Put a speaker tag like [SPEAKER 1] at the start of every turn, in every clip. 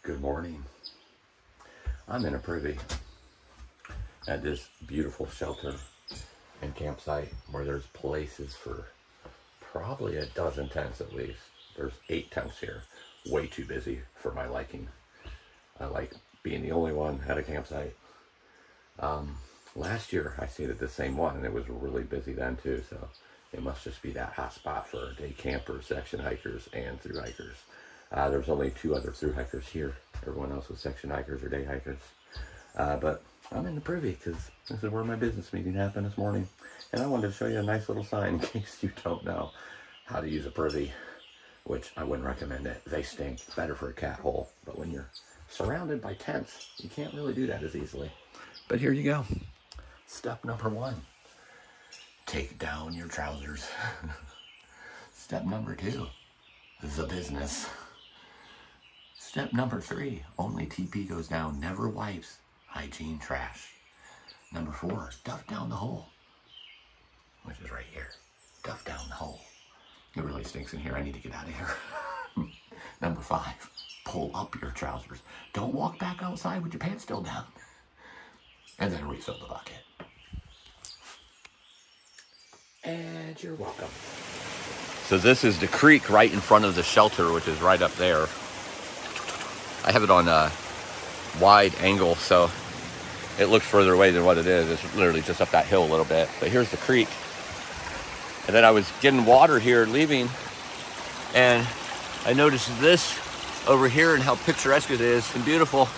[SPEAKER 1] Good morning. I'm in a privy at this beautiful shelter and campsite where there's places for probably a dozen tents at least. There's 8 tents here. Way too busy for my liking. I like being the only one at a campsite. Last year I stayed at the same one and it was really busy then too, so it must just be that hot spot for day campers, section hikers, and through hikers. There's only 2 other through hikers here. Everyone else was section hikers or day hikers. But I'm in the privy because this is where my business meeting happened this morning. And I wanted to show you a nice little sign in case you don't know how to use a privy, which I wouldn't recommend it. They stink. Better for a cat hole. But when you're surrounded by tents, you can't really do that as easily. But here you go. Step number 1. Take down your trousers. Step number 2. The business. Step number 3, only TP goes down, never wipes, hygiene trash. Number 4, duff down the hole, which is right here. Duff down the hole. It really stinks in here, I need to get out of here. Number 5, pull up your trousers. Don't walk back outside with your pants still down. And then refill the bucket. And you're welcome. So this is the creek right in front of the shelter, which is right up there. I have it on a wide angle, so it looks further away than what it is. It's literally just up that hill a little bit. But here's the creek. And then I was getting water here leaving, and I noticed this over here and how picturesque it is and beautiful.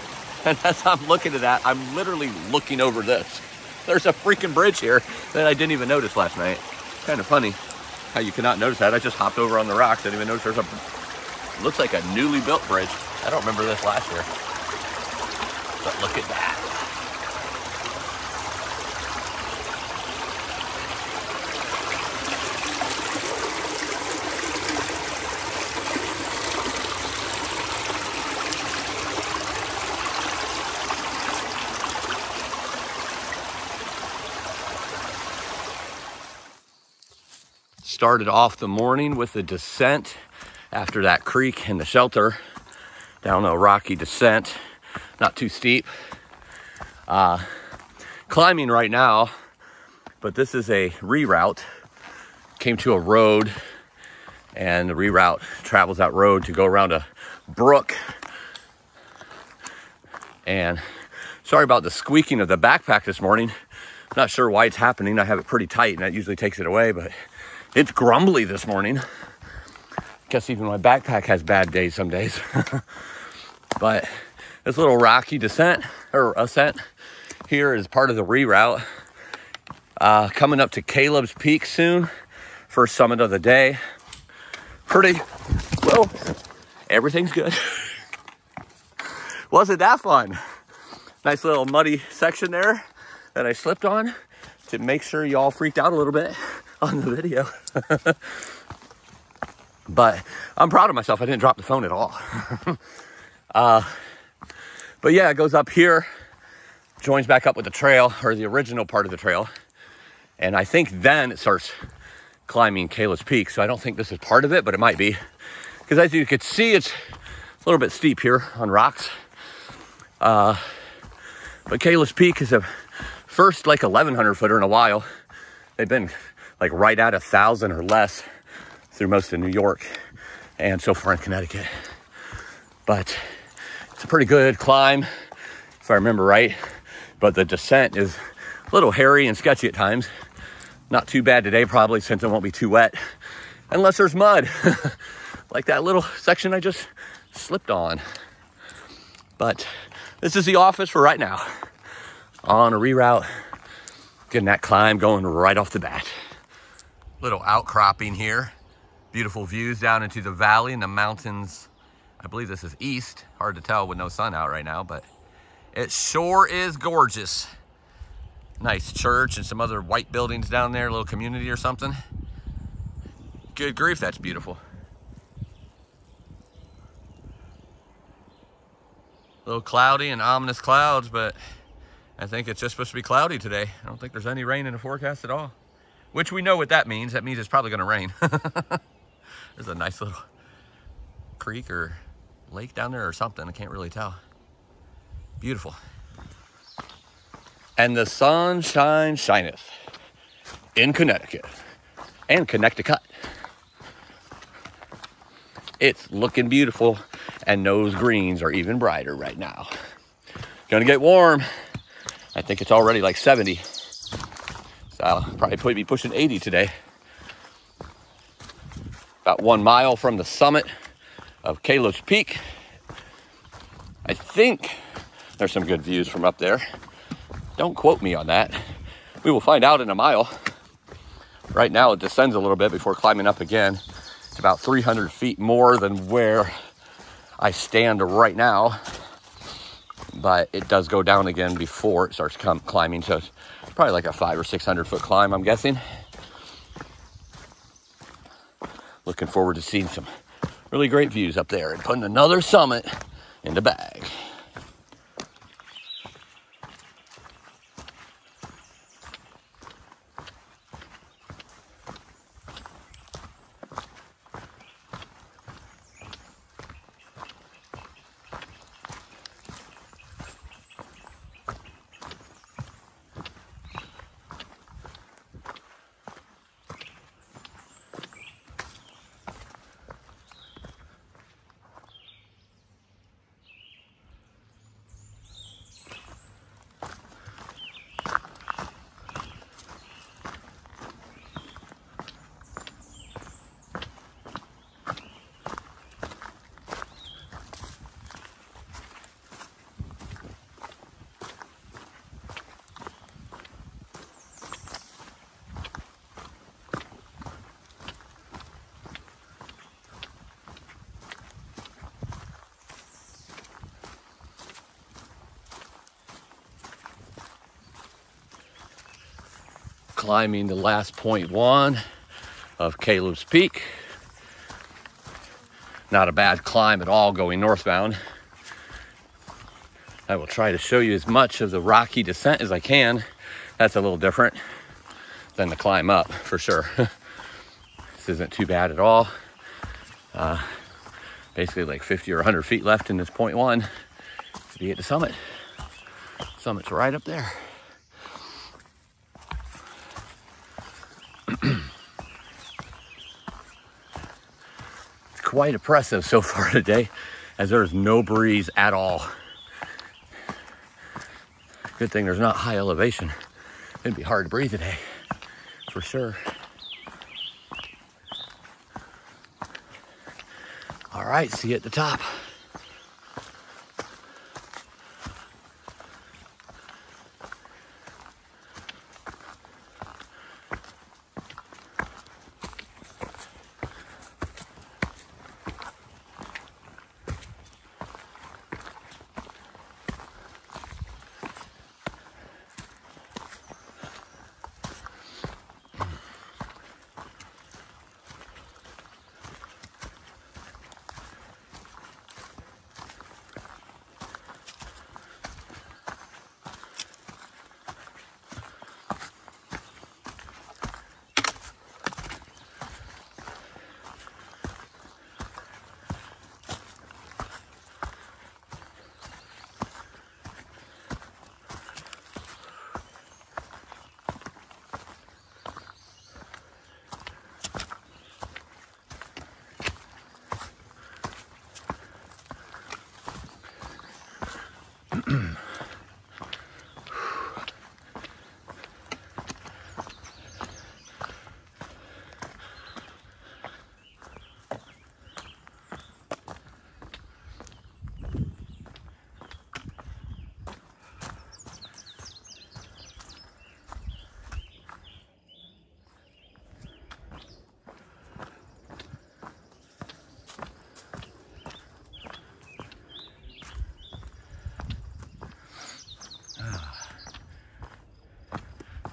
[SPEAKER 1] And as I'm looking at that, I'm literally looking over this. There's a freaking bridge here that I didn't even notice last night. Kind of funny how you cannot notice that. I just hopped over on the rocks. I didn't even notice there's a, looks like a newly built bridge. I don't remember this last year, but look at that. Started off the morning with a descent after that creek and the shelter. Down a rocky descent, not too steep. Climbing right now, but this is a reroute. Came to a road, and the reroute travels that road to go around a brook. And sorry about the squeaking of the backpack this morning. I'm not sure why it's happening. I have it pretty tight, and that usually takes it away, but it's grumbly this morning. Guess even my backpack has bad days some days. But this little rocky descent or ascent here is part of the reroute. Coming up to Caleb's Peak soon, first summit of the day. Pretty well, everything's good. Wasn't that fun? Nice little muddy section there that I slipped on to make sure you all freaked out a little bit on the video. But I'm proud of myself. I didn't drop the phone at all. But yeah, it goes up here, joins back up with the trail, or the original part of the trail. And I think then it starts climbing Caleb's Peak. So I don't think this is part of it, but it might be. Because as you can see, it's a little bit steep here on rocks. But Caleb's Peak is a first like 1,100 footer in a while. They've been like right at 1,000 or less through most of New York and so far in Connecticut. But it's a pretty good climb, if I remember right. But the descent is a little hairy and sketchy at times. Not too bad today, probably, since it won't be too wet. Unless there's mud, like that little section I just slipped on. But this is the office for right now. On a reroute, getting that climb going right off the bat. Little outcropping here. Beautiful views down into the valley and the mountains. I believe this is east. Hard to tell with no sun out right now, but it sure is gorgeous. Nice church and some other white buildings down there, a little community or something. Good grief, that's beautiful. A little cloudy and ominous clouds, but I think it's just supposed to be cloudy today. I don't think there's any rain in the forecast at all. Which we know what that means. That means it's probably gonna rain. There's a nice little creek or lake down there or something. I can't really tell. Beautiful. And the sunshine shineth in Connecticut and Connecticut. It's looking beautiful, and those greens are even brighter right now. Gonna get warm. I think it's already like 70. So I'll probably be pushing 80 today. About 1 mile from the summit of Caleb's Peak. I think there's some good views from up there. Don't quote me on that. We will find out in a mile. Right now it descends a little bit before climbing up again. It's about 300 feet more than where I stand right now. But it does go down again before it starts climbing. So it's probably like a 500 or 600 foot climb, I'm guessing. Looking forward to seeing some really great views up there and putting another summit in the bag. Climbing the last 0.1 of Caleb's Peak. Not a bad climb at all going northbound. I will try to show you as much of the rocky descent as I can. That's a little different than the climb up, for sure. This isn't too bad at all. Basically like 50 or 100 feet left in this 0.1 to be at the summit. Summit's right up there. It's quite oppressive so far today, as there is no breeze at all. Good thing there's not high elevation. It'd be hard to breathe today, for sure. All right, see you at the top.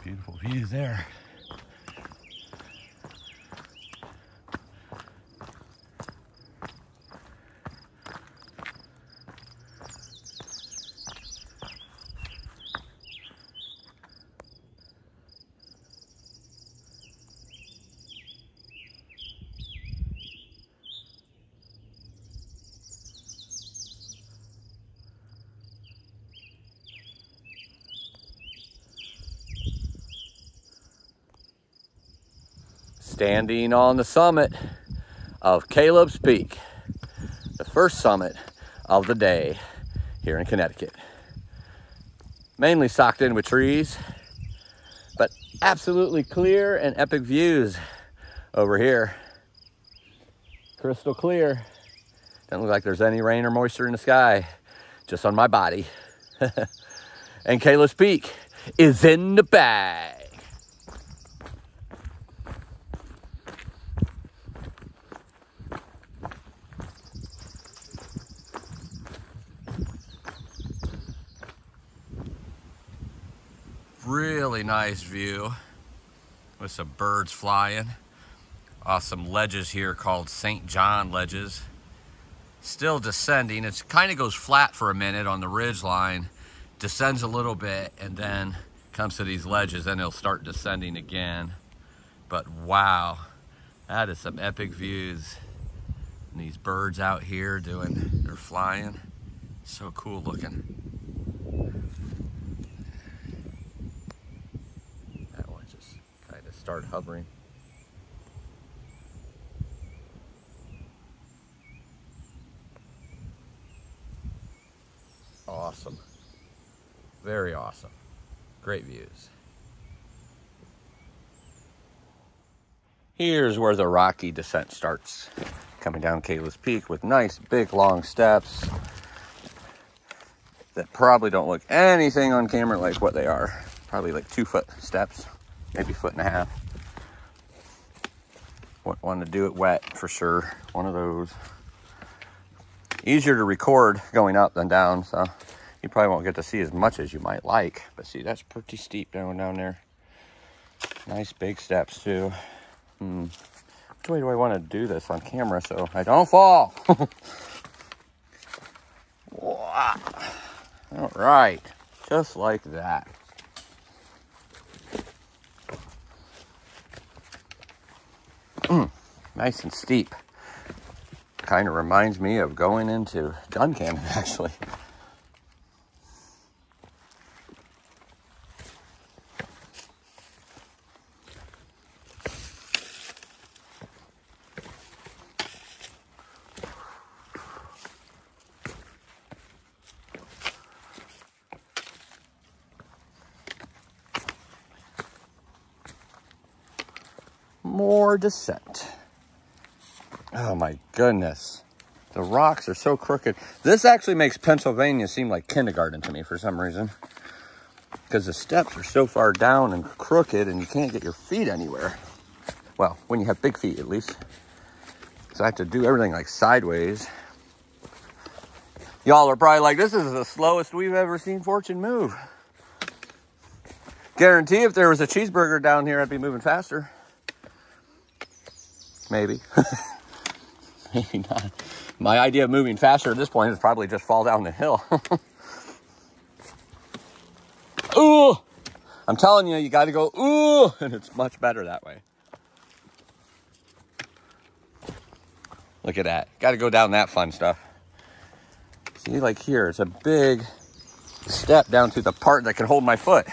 [SPEAKER 1] Beautiful views there. Standing on the summit of Caleb's Peak, the first summit of the day here in Connecticut. Mainly socked in with trees, but absolutely clear and epic views over here. Crystal clear. Doesn't look like there's any rain or moisture in the sky, just on my body. And Caleb's Peak is in the bag. Really nice view with some birds flying. Some ledges here called St. John ledges. Still descending. It kind of goes flat for a minute on the ridge line, descends a little bit, and then comes to these ledges, and it'll start descending again. But wow, that is some epic views. And these birds out here they're flying. So cool looking. That one just kind of started hovering. Awesome. Very awesome. Great views. Here's where the rocky descent starts. Coming down Caleb's Peak with nice big long steps that probably don't look anything on camera like what they are. Probably like 2-foot steps, maybe 1.5 feet. Want to do it wet for sure. One of those. Easier to record going up than down, so you probably won't get to see as much as you might like. But see, that's pretty steep down there. Nice big steps too. Which way do I want to do this on camera so I don't fall? Wow. All right, just like that. Nice and steep. Kind of reminds me of going into gun cannon, actually. More descent. Oh my goodness. The rocks are so crooked. This actually makes Pennsylvania seem like kindergarten to me for some reason. Because the steps are so far down and crooked and you can't get your feet anywhere. Well, when you have big feet at least. So I have to do everything like sideways. Y'all are probably like, this is the slowest we've ever seen Fortune move. Guarantee if there was a cheeseburger down here, I'd be moving faster. Maybe. Maybe not. My idea of moving faster at this point is probably just fall down the hill. Ooh! I'm telling you, you got to go, ooh! And it's much better that way. Look at that. Got to go down that fun stuff. See, like here, it's a big step down to the part that can hold my foot.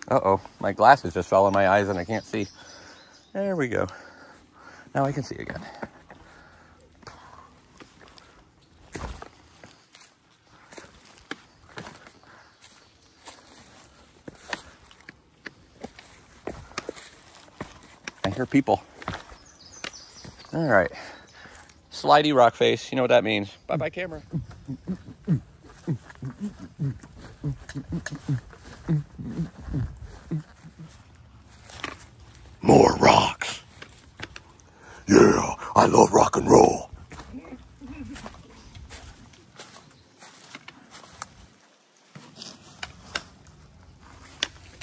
[SPEAKER 1] Uh-oh, my glasses just fell in my eyes and I can't see. There we go. Now I can see again. I hear people. All right. Slidey rock face, you know what that means. Bye-bye camera. More rocks. Yeah, I love rock and roll.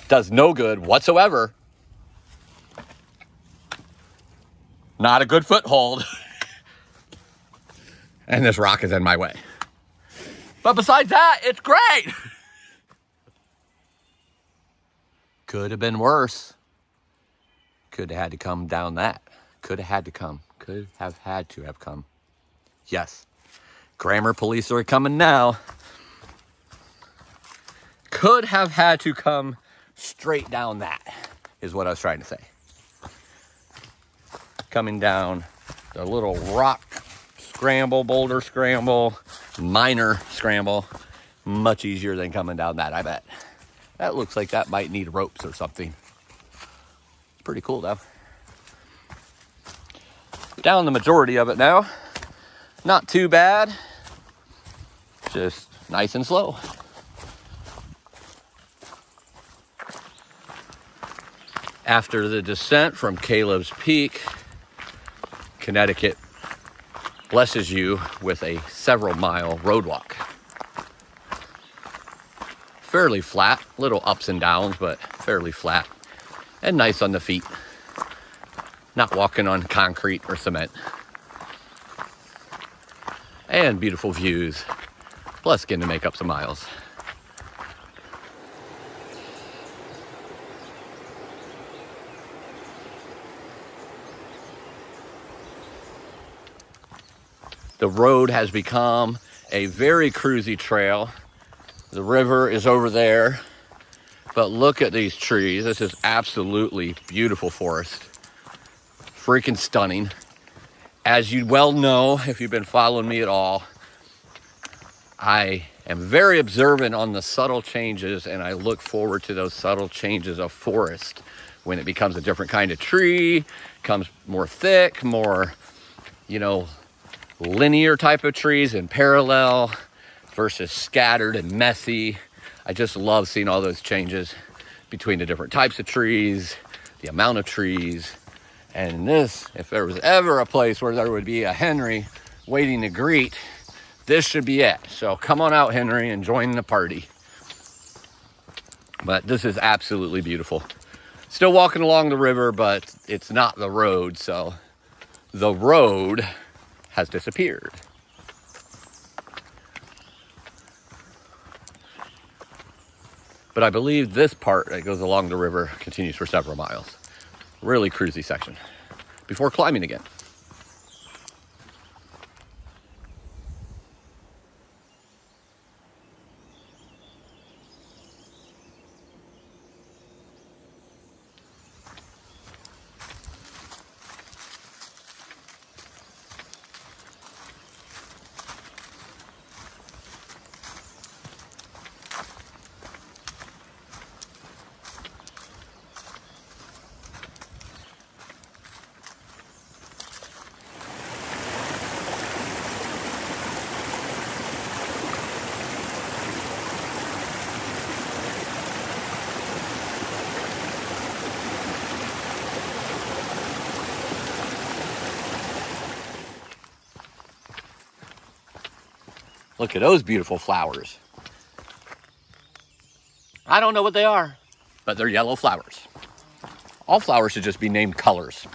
[SPEAKER 1] Does no good whatsoever. Not a good foothold. And this rock is in my way. But besides that, it's great. Could have been worse. Could have had to come down that. Could have had to come. Could have had to have come. Yes. Grammar police are coming now. Could have had to come straight down that, is what I was trying to say. Coming down the little rock scramble, boulder scramble, minor scramble, much easier than coming down that, I bet. That looks like that might need ropes or something. Pretty cool though. Down the majority of it now. Not too bad. Just nice and slow. After the descent from Caleb's Peak, Connecticut blesses you with a several-mile road walk. Fairly flat, little ups and downs, but fairly flat and nice on the feet. Not walking on concrete or cement. And beautiful views, plus getting to make up some miles. The road has become a very cruisy trail. The river is over there, but look at these trees. This is absolutely beautiful forest. Freaking stunning. As you well know, if you've been following me at all, I am very observant on the subtle changes, and I look forward to those subtle changes of forest when it becomes a different kind of tree, becomes more thick, more, linear type of trees and parallel versus scattered and messy. I just love seeing all those changes between the different types of trees, the amount of trees. And this, if there was ever a place where there would be a Henry waiting to greet, this should be it. So come on out, Henry, and join the party. But this is absolutely beautiful. Still walking along the river, but it's not the road, so the road has disappeared. But I believe this part that goes along the river continues for several miles. Really cruisy section before climbing again. Look at those beautiful flowers. I don't know what they are, but they're yellow flowers. All flowers should just be named colors.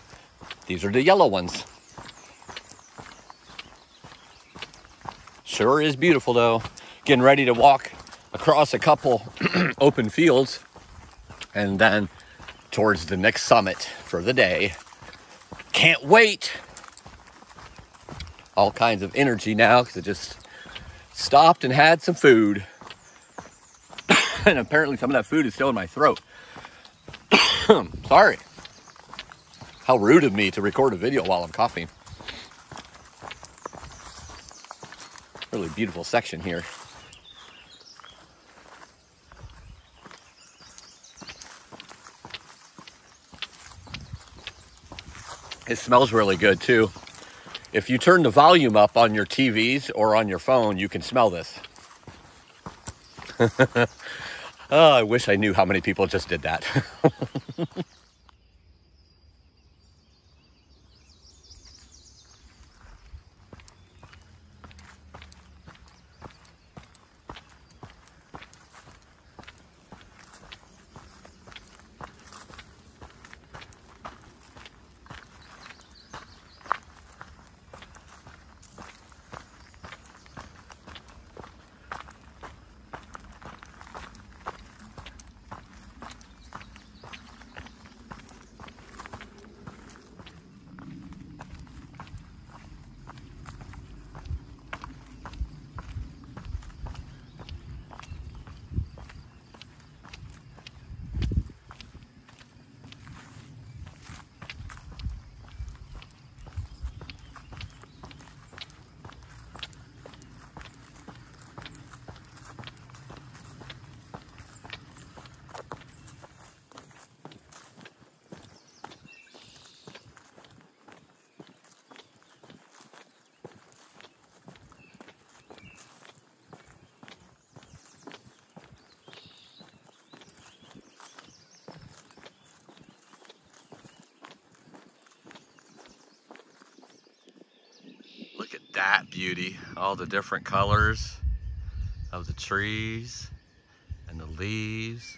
[SPEAKER 1] These are the yellow ones. Sure is beautiful though. Getting ready to walk across a couple open fields and then towards the next summit for the day. Can't wait. All kinds of energy now because it just stopped and had some food. And apparently some of that food is still in my throat. Sorry. How rude of me to record a video while I'm coughing. Really beautiful section here. It smells really good too. If you turn the volume up on your TVs or on your phone, you can smell this. Oh, I wish I knew how many people just did that. that beauty. All the different colors of the trees and the leaves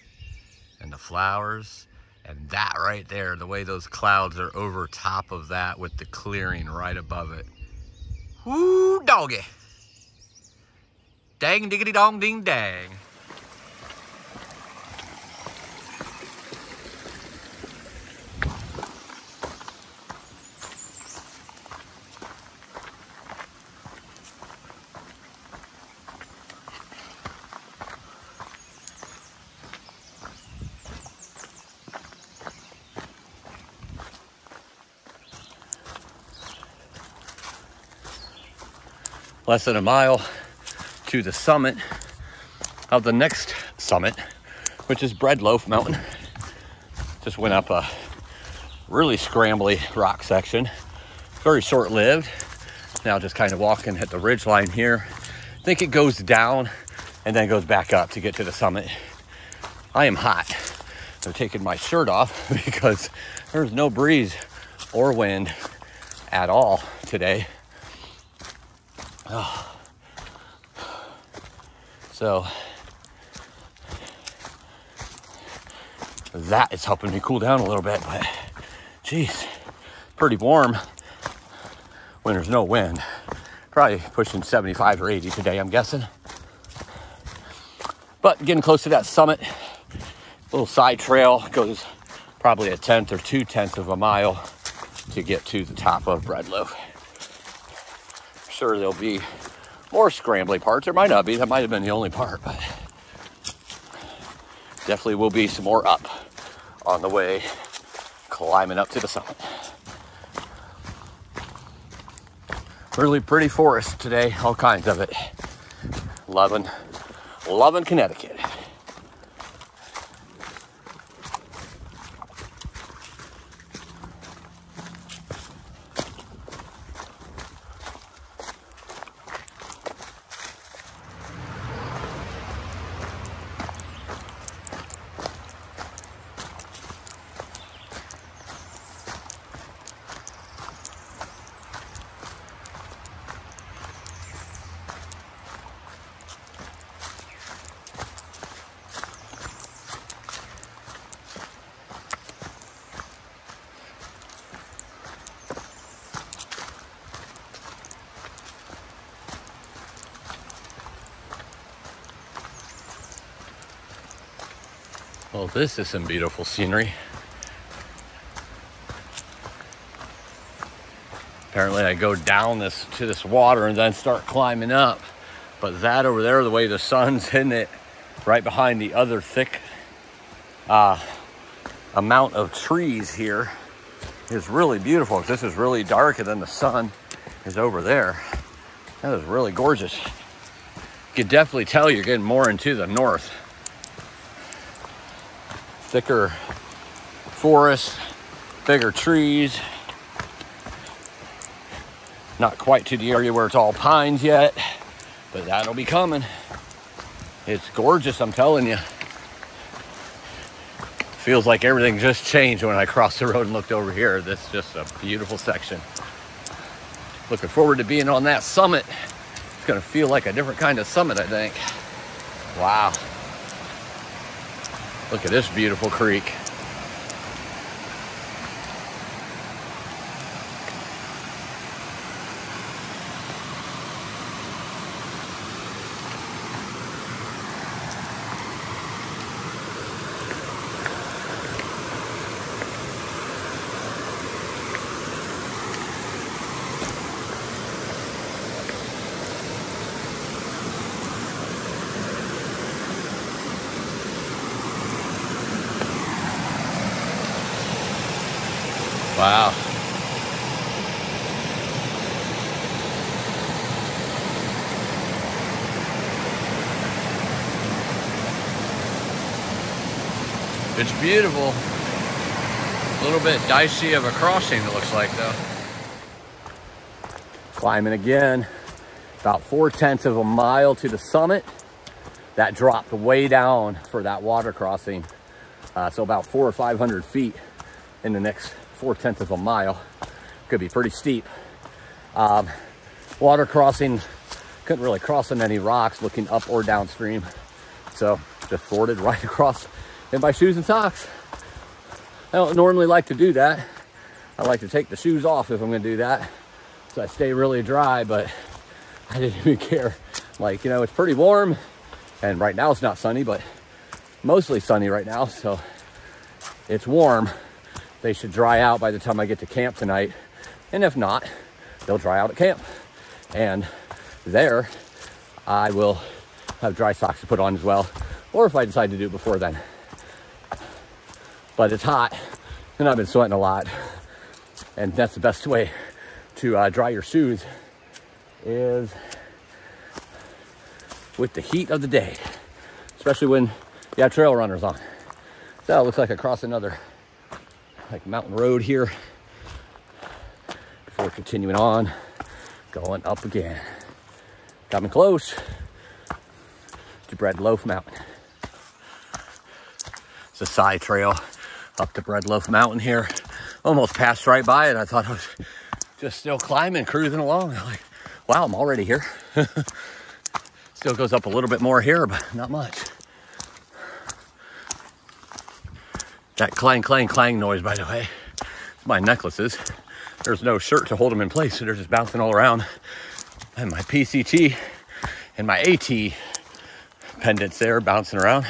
[SPEAKER 1] and the flowers. And that right there, the way those clouds are over top of that with the clearing right above it. Woo, doggy. Dang diggity dong ding dang. Less than a mile to the summit of the next summit, which is Bread Loaf Mountain. Just went up a really scrambly rock section, very short-lived. Now just kind of walking at the ridge line here. I think it goes down and then goes back up to get to the summit. I am hot. I'm taking my shirt off because there's no breeze or wind at all today. Oh. So that is helping me cool down a little bit, but geez, pretty warm when there's no wind. Probably pushing 75 or 80 today, I'm guessing. But getting close to that summit, little side trail goes probably 1/10 or 2/10 of a mile to get to the top of Bread Loaf. Sure, there'll be more scrambly parts. There might not be. That might have been the only part, but definitely will be some more up on the way climbing up to the summit. Really pretty forest today, all kinds of it. Loving Connecticut. Well, this is some beautiful scenery. Apparently I go down to this water and then start climbing up. But that over there, the way the sun's hitting it right behind the other thick amount of trees here is really beautiful. This is really dark and then the sun is over there. That is really gorgeous. You can definitely tell you're getting more into the north. Thicker forest, bigger trees. Not quite to the area where it's all pines yet, but that'll be coming. It's gorgeous, I'm telling you. Feels like everything just changed when I crossed the road and looked over here. This is just a beautiful section. Looking forward to being on that summit. It's gonna feel like a different kind of summit, I think. Wow. Look at this beautiful creek. Wow. It's beautiful. A little bit dicey of a crossing, it looks like, though. Climbing again, about 4/10 of a mile to the summit. That dropped way down for that water crossing. So about 400 or 500 feet in the next 4/10 of a mile. Could be pretty steep. water crossing. Couldn't really cross on any rocks looking up or downstream. So just forded right across in my shoes and socks. I don't normally like to do that. I like to take the shoes off if I'm gonna do that, so I stay really dry, but I didn't even care. Like, you know, it's pretty warm, and right now it's not sunny, but mostly sunny right now, so it's warm. They should dry out by the time I get to camp tonight, and if not, they'll dry out at camp. And there, I will have dry socks to put on as well, or if I decide to do it before then. But it's hot, and I've been sweating a lot, and that's the best way to dry your shoes is with the heat of the day, especially when you have trail runners on. So it looks like I crossed another like mountain road here before continuing on, going up again. Coming close to Bread Loaf Mountain. It's a side trail up to Bread Loaf Mountain here. Almost passed right by it. I thought I was just still climbing, cruising along. I'm like, wow, I'm already here. Still goes up a little bit more here, but not much. That clang, clang, clang noise, by the way, it's my necklaces. There's no shirt to hold them in place, so they're just bouncing all around. And my PCT and my AT pendants there bouncing around.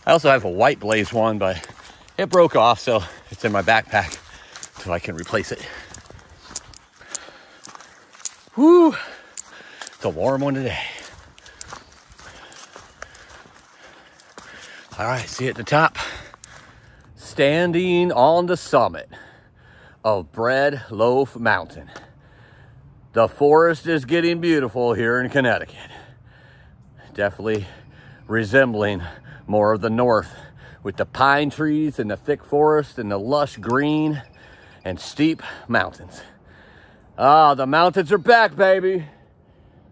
[SPEAKER 1] I also have a white blaze one, but it broke off, so it's in my backpack so I can replace it. Whoo! It's a warm one today. All right, see you at the top. Standing on the summit of Bread Loaf Mountain. The forest is getting beautiful here in Connecticut. Definitely resembling more of the north with the pine trees and the thick forest and the lush green and steep mountains. Ah, the mountains are back, baby.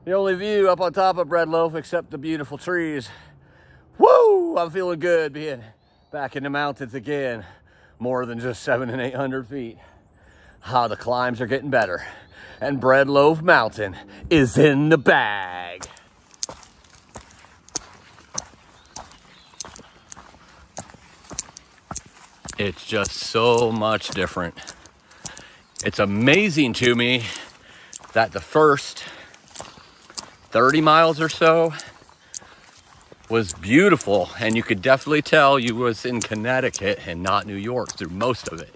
[SPEAKER 1] The only view up on top of Bread Loaf except the beautiful trees. Woo! I'm feeling good being back in the mountains again. More than just 700 and 800 feet. Ah, the climbs are getting better. And Bread Loaf Mountain is in the bag. It's just so much different. It's amazing to me that the first 30 miles or so was beautiful, and you could definitely tell you was in Connecticut and not New York through most of it.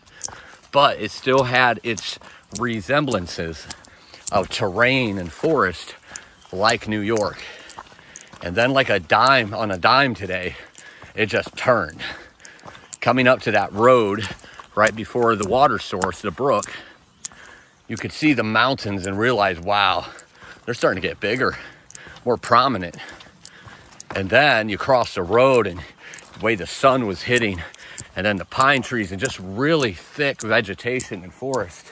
[SPEAKER 1] But it still had its resemblances of terrain and forest like New York. And then like a dime today, it just turned. Coming up to that road right before the water source, the brook, you could see the mountains and realize, wow, they're starting to get bigger, more prominent. And then you cross the road and the way the sun was hitting, and then the pine trees and just really thick vegetation and forest.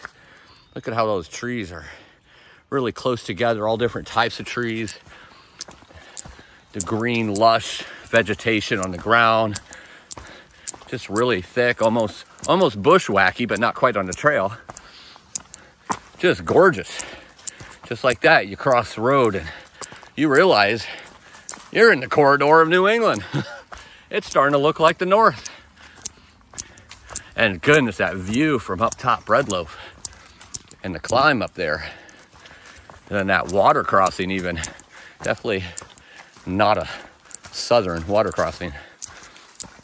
[SPEAKER 1] Look at how those trees are really close together, all different types of trees. The green, lush vegetation on the ground. Just really thick, almost bushwhacky, but not quite on the trail. Just gorgeous. Just like that, you cross the road and you realize you're in the corridor of New England. It's starting to look like the north. And goodness, that view from up top Bread Loaf and the climb up there. And then that water crossing even. Definitely not a southern water crossing.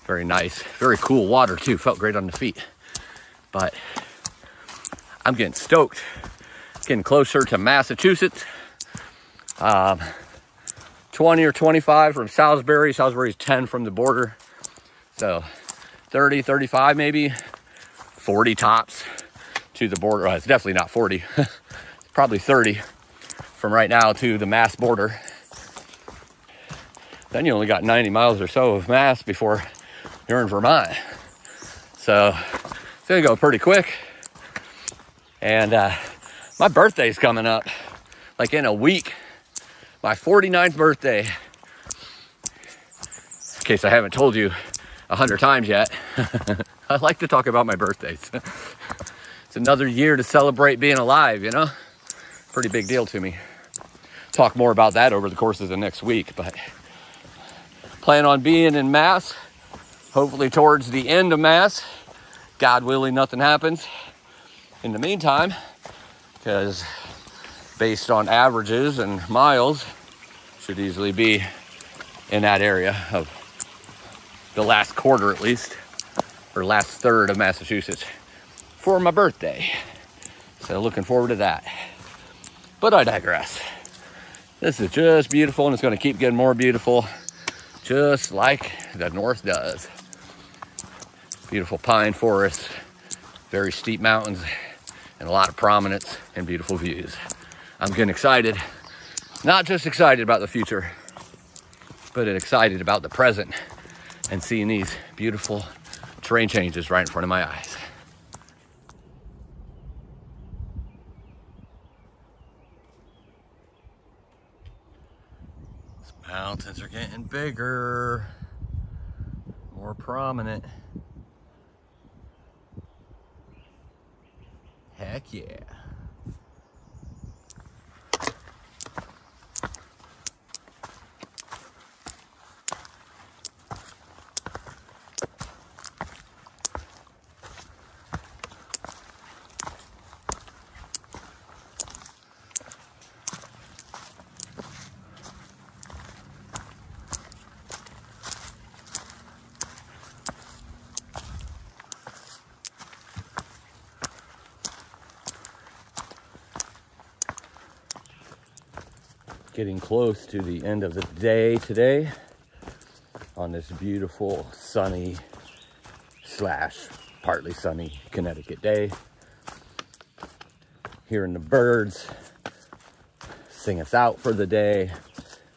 [SPEAKER 1] Very nice. Very cool water too. Felt great on the feet. But I'm getting stoked. Getting closer to Massachusetts. 20 or 25 from Salisbury. Salisbury's 10 from the border. So 30, 35 maybe. 40 tops to the border. Well, it's definitely not 40. It's probably 30 from right now to the Mass border. Then you only got 90 miles or so of Mass before you're in Vermont. So it's gonna go pretty quick. And my birthday's coming up like in a week. My 49th birthday. In case I haven't told you 100 times yet. I like to talk about my birthdays. It's another year to celebrate being alive, you know? pretty big deal to me. Talk more about that over the course of the next week, but plan on being in Mass, hopefully towards the end of Mass. God willing, nothing happens in the meantime, because based on averages and miles, should easily be in that area of the last quarter at least, or last third of Massachusetts for my birthday. So looking forward to that. But I digress. This is just beautiful, and it's going to keep getting more beautiful, just like the North does. Beautiful pine forests, very steep mountains, and a lot of prominence and beautiful views. I'm getting excited, not just excited about the future, but excited about the present and seeing these beautiful terrain changes right in front of my eyes. These mountains are getting bigger, more prominent. Heck yeah. Getting close to the end of the day today on this beautiful sunny / partly sunny Connecticut day. Hearing the birds sing us out for the day.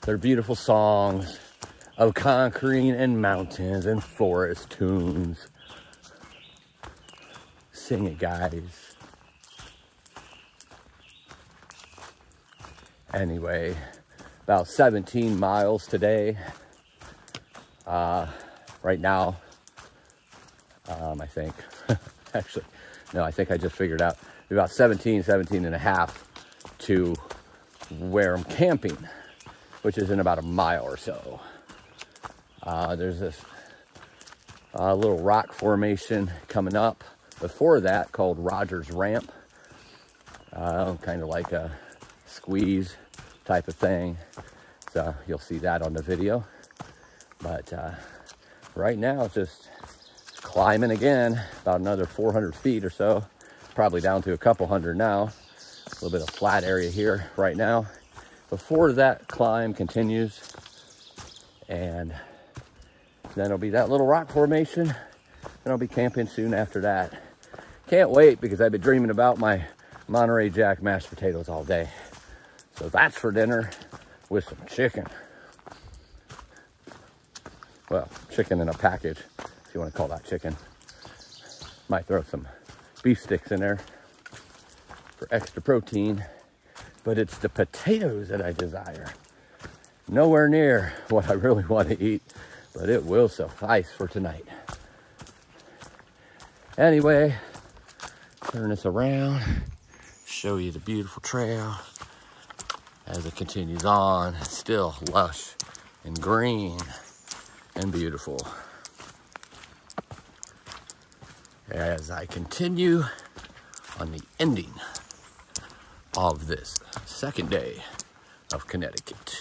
[SPEAKER 1] Their beautiful songs of concrete and mountains and forest tunes. Sing it, guys. Anyway, about 17 miles today. Right now, I think, actually, no, I think I just figured out about 17 and a half to where I'm camping, which is in about a mile or so. There's this little rock formation coming up before that called Rogers Ramp. Kind of like a squeeze type of thing, so you'll see that on the video. But right now it's just climbing again, about another 400 feet or so, probably down to a couple hundred now. A little bit of flat area here right now before that climb continues, and then it'll be that little rock formation, and I'll be camping soon after that. Can't wait, because I've been dreaming about my Monterey Jack mashed potatoes all day. So that's for dinner with some chicken. Well, chicken in a package, if you want to call that chicken. Might throw some beef sticks in there for extra protein, but it's the potatoes that I desire. Nowhere near what I really want to eat, but it will suffice for tonight. Anyway, turn this around, show you the beautiful trail. As it continues on, it's still lush and green and beautiful. As I continue on the ending of this second day of Connecticut.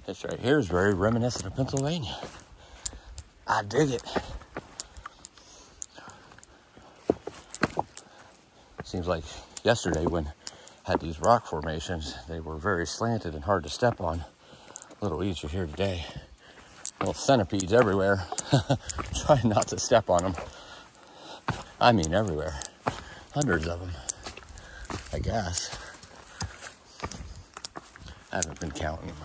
[SPEAKER 1] This right here is very reminiscent of Pennsylvania. I dig it. Seems like yesterday when I had these rock formations, they were very slanted and hard to step on. A little easier here today. Little centipedes everywhere. Trying not to step on them. I mean everywhere. Hundreds of them, I guess. I haven't been counting them.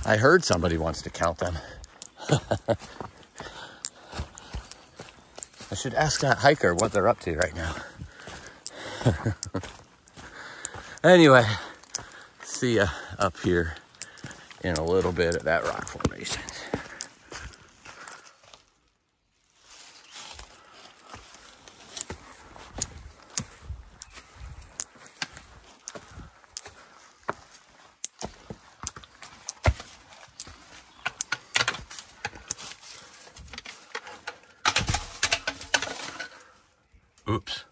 [SPEAKER 1] I heard somebody wants to count them. I should ask that hiker what they're up to right now. Anyway, see ya up here in a little bit at that rock formation. Oops.